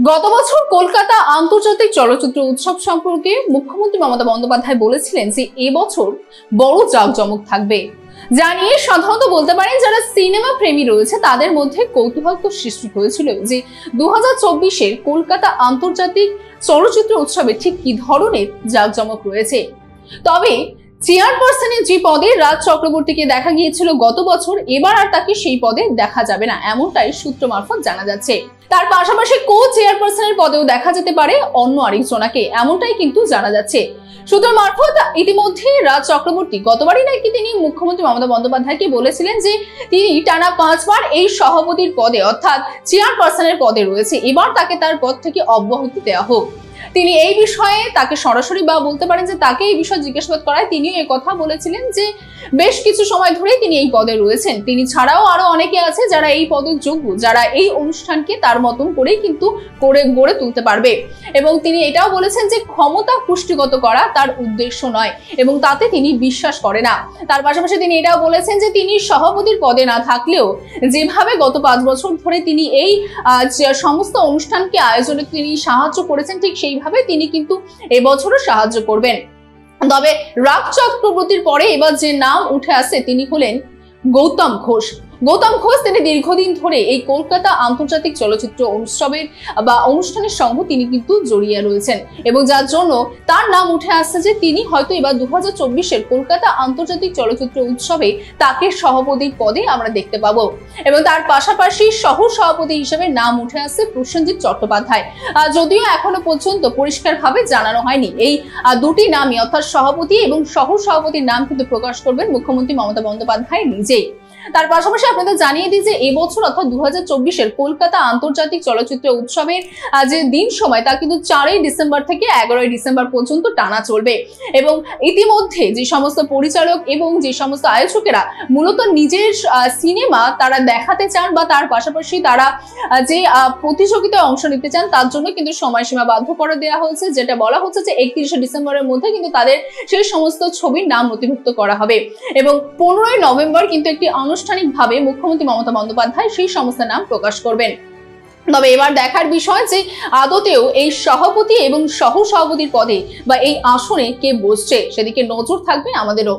গত বছর কলকাতা আন্তর্জাতিক চলচ্চিত্র উৎসব সম্পর্কে মুখ্যমন্ত্রী মমতা বন্দ্যোপাধ্যায় বলেছিলেন যে এবছর বড় জাঁকজমক থাকবে। জানিয়ে সাধারণত বলতে পারেন যারা সিনেমা প্রেমী রয়েছে তাদের মধ্যে কৌতূহল তো সৃষ্টি হয়েছিল যে 2024-এর কলকাতা আন্তর্জাতিক চলচ্চিত্র উৎসবে ঠিক কি ধরনের জাঁকজমক রয়েছে। তবে চেয়ারপারসনের যে পদে রাজ চক্রবর্তীকে দেখা গিয়েছিল গত বছর, এবার আর তাকে সেই পদে দেখা যাবে না, এমনটাই সূত্র মারফত জানা যাচ্ছে। তার পাশাপাশি কো চেয়ারপারসনের পদেও দেখা যেতে পারে অন্য আরেকজনকে, এমনটাই কিন্তু জানা যাচ্ছে সূত্র মারফত। ইতিমধ্যে রাজ চক্রবর্তী গতবারই নাকি তিনি মুখ্যমন্ত্রী মমতা বন্দ্যোপাধ্যায়কে বলেছিলেন যে তিনি টানা 5 বার এই সভাপতির পদে অর্থাৎ চেয়ারপারসনের পদে রয়েছে, এবার তাকে তার পদ থেকে অব্যাহতি দেওয়া হোক। তিনি এই বিষয়ে তাকে সরাসরি বা বলতে পারেন যে তাকে এই বিষয়ে জিজ্ঞাসাবাদ করায় তিনিও এই কথা বলেছিলেন যে বেশ কিছু সময় ধরে তিনি এই পদে রয়েছেন। তিনি ছাড়াও আরো অনেকে আছে যারা এই পদের যোগ্য, যারা এই অনুষ্ঠানকে তার মতন করেই কিন্তু গড়ে তুলতে পারবে। এবং তিনি এটাও বলেছেন যে ক্ষমতা পুষ্টিগত করা তার উদ্দেশ্য নয় এবং তাতে তিনি বিশ্বাস করে না। তার পাশাপাশি তিনি এটাও বলেছেন যে তিনি সভাপতির পদে না থাকলেও যেভাবে গত 5 বছর ধরে তিনি এই সমস্ত অনুষ্ঠানকে আয়োজনে তিনি সাহায্য করেছেন, ঠিক সেইভাবে তিনি কিন্তু এবছরও সাহায্য করবেন। তবে রাজ চক্রবর্তীর পরে এবার যে নাম উঠে আসে তিনি হলেন গৌতম ঘোষ। তিনি দীর্ঘদিন ধরে এই কলকাতা আন্তর্জাতিক চলচ্চিত্র উৎসবের বা অনুষ্ঠানের সঙ্গে তিনি কিন্তু জড়িয়ে রয়েছেন এবং যার জন্য তার নাম উঠে আসছে যে তিনি হয়তো এবার 2024-এর কলকাতা আন্তর্জাতিক চলচ্চিত্র উৎসবে তাকে সভাপতির পদে আমরা দেখতে পাবো। এবং তার পাশাপাশি সহ সভাপতি হিসেবে নাম উঠে আসছে প্রসেনজিৎ চট্টোপাধ্যায়। যদিও এখনো পর্যন্ত পরিষ্কারভাবে জানানো হয়নি এই দুটি নামই, অর্থাৎ সভাপতি এবং সহ সভাপতির নাম কিন্তু প্রকাশ করবেন মুখ্যমন্ত্রী মমতা বন্দ্যোপাধ্যায় নিজেই। তার পাশাপাশি আপনাদের জানিয়ে দিই যে এবছর অর্থাৎ 2024-এর কলকাতা আন্তর্জাতিক চলচ্চিত্র উৎসবের যে দিন সময় তা কিন্তু 4ই ডিসেম্বর থেকে 11ই ডিসেম্বর পর্যন্ত টানা চলবে। এবং ইতিমধ্যে যে সমস্ত পরিচালক এবং যে সমস্ত আয়োজকেরা মূলত নিজের সিনেমা তারা দেখাতে চান বা তার পাশাপাশি তারা যে প্রতিযোগিতায় অংশ নিতে চান তার জন্য কিন্তু সময়সীমা বাধ্য করে দেওয়া হয়েছে, যেটা বলা হচ্ছে যে 31শে ডিসেম্বরের মধ্যে কিন্তু তাদের সেই সমস্ত ছবির নাম নথিভুক্ত করা হবে এবং 15ই নভেম্বর কিন্তু একটি আনুষ্ঠানিকভাবে মুখ্যমন্ত্রী মমতা বন্দ্যোপাধ্যায় সেই সমস্ত নাম প্রকাশ করবেন। তবে এবার দেখার বিষয় যে আদতেও এই সভাপতি এবং সহ সভাপতির পদে বা এই আসনে কে বসছে সেদিকে নজর থাকবে আমাদেরও।